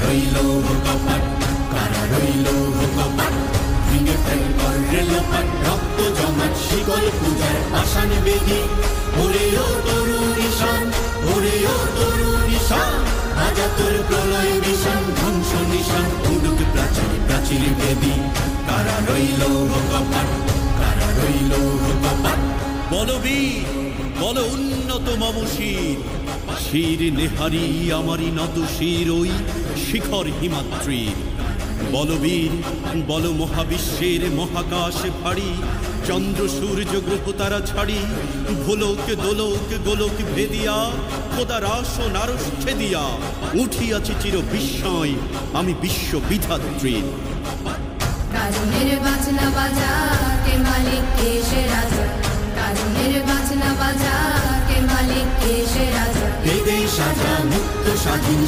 রইল কপাট, কারা রইল কপাট, ভেঙে ফেল কর রেলপাট, রক্ত জমাট শিকল পূজার পাষাণ বেদি। ওরে ও তরুণ ঈশান, ওরে ও তরুণ ঈশান, আজা তোর প্রলয় বিষাণ, ধ্বংস নিশান উড়ুক প্রাচীর প্রাচীর বেদি। কারা রইল কপাট, কারা রইল কপাট। বলবীর বল উন্নত মম শির, শির নেহারি আমারি নত শির ওই শিখর হিমাদ্রির। বলবীর বল মহাবিশ্বের মহাকাশ ভারী, চন্দ্র সূর্য গ্রহ তারা ছাড়ি, ভোলক দোলক গোলক ভেদিয়া, খোদা রাস ও নারস ছেদিয়া, উঠিয়াছি চির বিস্ময় আমি বিশ্ব বিধাত্রীর। কারণের বাজনা বাজা কে মালিক কে সে রাজা, কারণের বাজনা বাজা কে মালিক কে সে রাজা। বেদে সাজা মুক্ত স্বাধীন